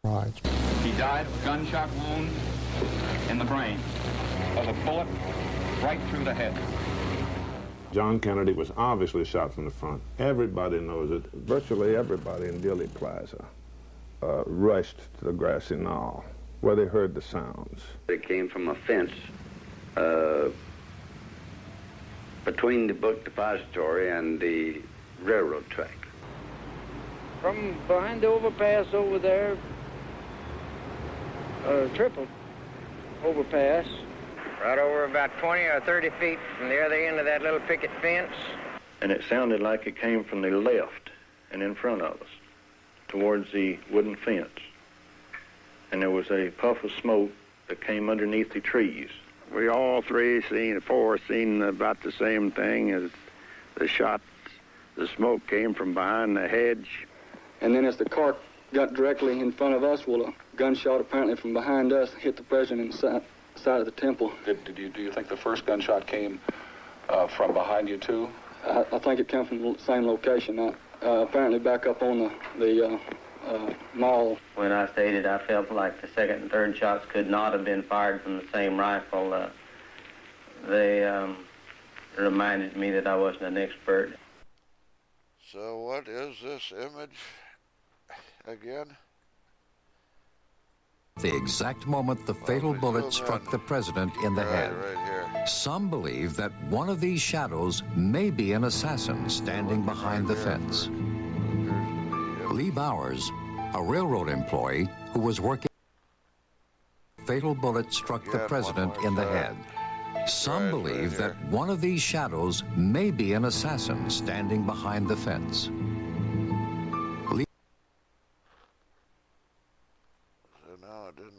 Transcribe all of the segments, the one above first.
Right. He died of a gunshot wound in the brain, of a bullet right through the head. John Kennedy was obviously shot from the front. Everybody knows it. Virtually everybody in Dealey Plaza rushed to the grassy knoll where they heard the sounds. It came from a fence between the book depository and the railroad track. From behind the overpass over there, triple overpass. Right over about 20 or 30 feet from the other end of that little picket fence. And it sounded like it came from the left and in front of us, towards the wooden fence. And there was a puff of smoke that came underneath the trees. We all four seen about the same thing as the shot. The smoke came from behind the hedge. And then as the car got directly in front of us, well, a gunshot apparently from behind us hit the president side of the temple. Do you think the first gunshot came from behind you too? I think it came from the same location. Apparently back up on the mall. When I stated I felt like the second and third shots could not have been fired from the same rifle, they reminded me that I wasn't an expert. So what is this image again? The exact moment the fatal bullet struck the president in the head. Right here. Some believe that one of these shadows may be an assassin standing behind the fence. Lee Bowers, a railroad employee who was working. Fatal bullet struck the president in the head. Some believe that one of these shadows may be an assassin standing behind the fence.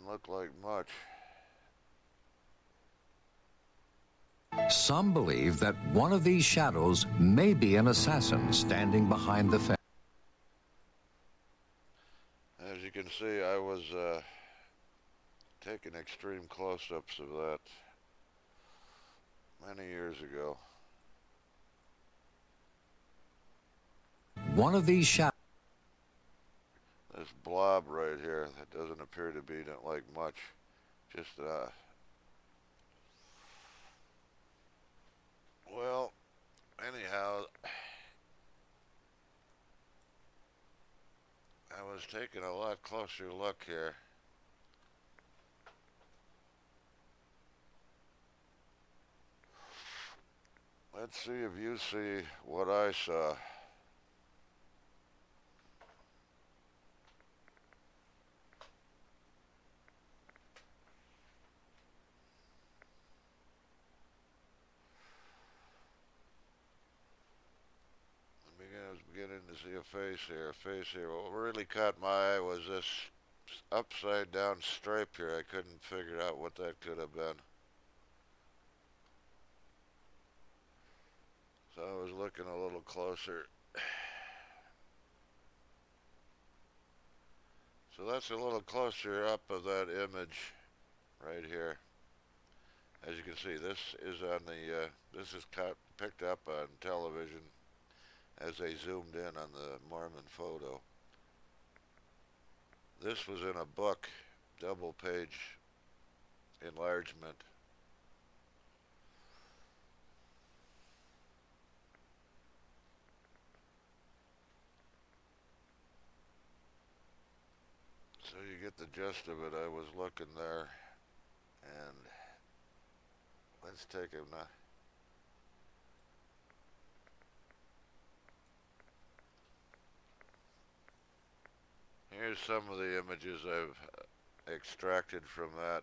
Look like much. Some believe that one of these shadows may be an assassin standing behind the fence. As you can see, I was taking extreme close-ups of that many years ago. One of these shadows. This blob right here that doesn't appear to be like much, just well, anyhow, I was taking a lot closer look here. Let's see if you see what I saw. Beginning to see a face here. What really caught my eye was this upside down stripe here. I couldn't figure out what that could have been. So I was looking a little closer. So that's a little closer up of that image right here. As you can see, this is on the, this is picked up on television as they zoomed in on the Mormon photo. This was in a book, double page enlargement. So you get the gist of it. I was looking there, and let's take him now. Here's some of the images I've extracted from that.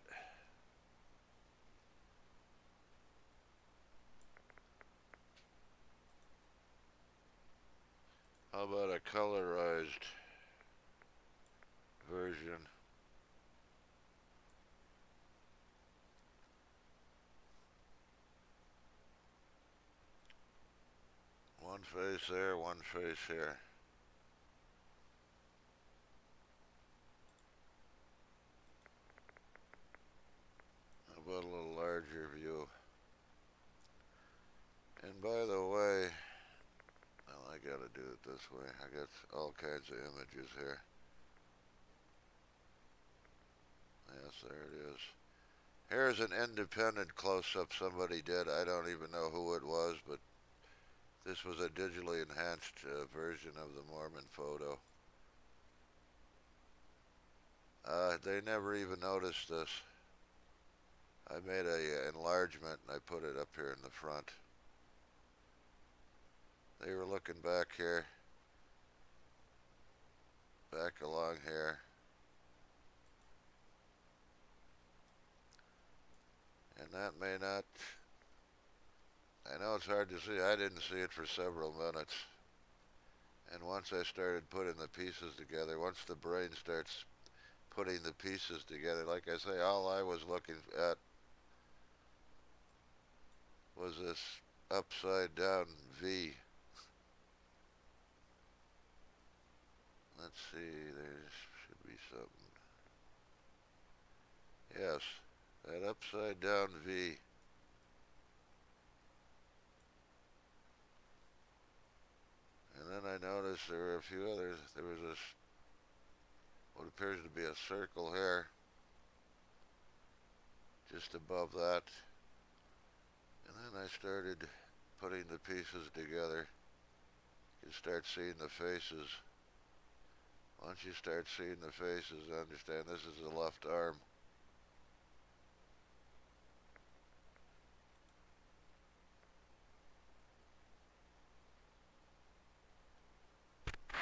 How about a colorized version? One face there, one face here. How about a little larger view? And by the way, well, I gotta do it this way. I got all kinds of images here. Yes, there it is. Here's an independent close-up somebody did. I don't even know who it was, but this was a digitally enhanced version of the Mormon photo. They never even noticed this. I made a enlargement and I put it up here in the front. They were looking back here, back along here. And that may not, I know it's hard to see. I didn't see it for several minutes. And once I started putting the pieces together, once the brain starts putting the pieces together, like I say, all I was looking at was this upside down V. Let's see, there should be something. Yes, that upside down V. And then I noticed there were a few others. There was this, what appears to be a circle here, just above that. And then I started putting the pieces together. You start seeing the faces. Once you start seeing the faces, understand this is the left arm.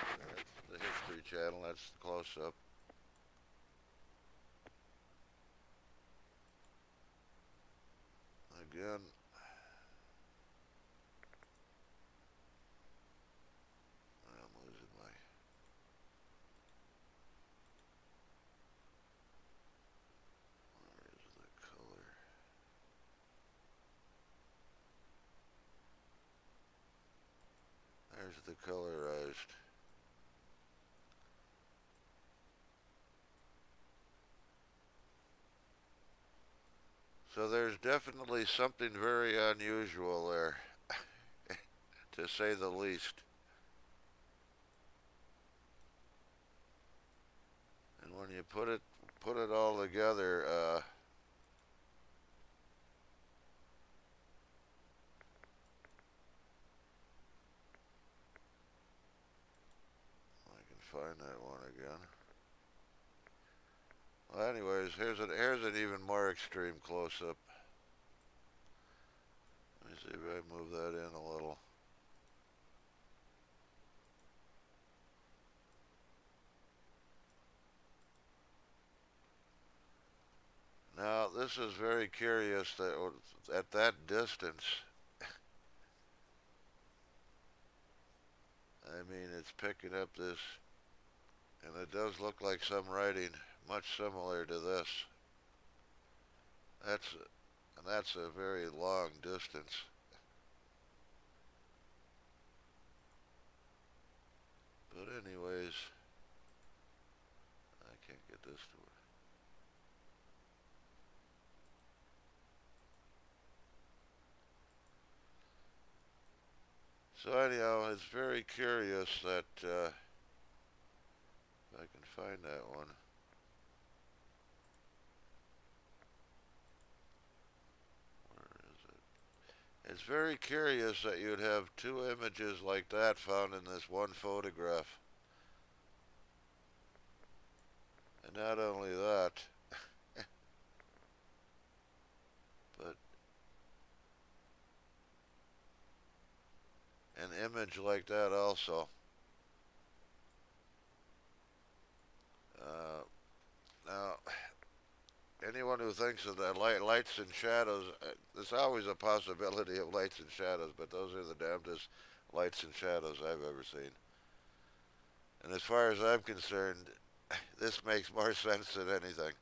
That's the History Channel, that's the close-up. Again, I'm losing my... Where is the color? There's the colorized. So there's definitely something very unusual there, to say the least. And when you put it all together, I can find that one again. Well, anyways, here's an even more extreme close-up. Let me see if I move that in a little. Now, this is very curious that at that distance, I mean, it's picking up this, and it does look like some writing much similar to this. That's a very long distance. But anyways, I can't get this to work. So anyhow, it's very curious that, if I can find that one. Where is it? It's very curious that you'd have two images like that found in this one photograph. And not only that, but an image like that also. Now, anyone who thinks of the lights and shadows, there's always a possibility of lights and shadows, but those are the damnedest lights and shadows I've ever seen. And as far as I'm concerned, this makes more sense than anything.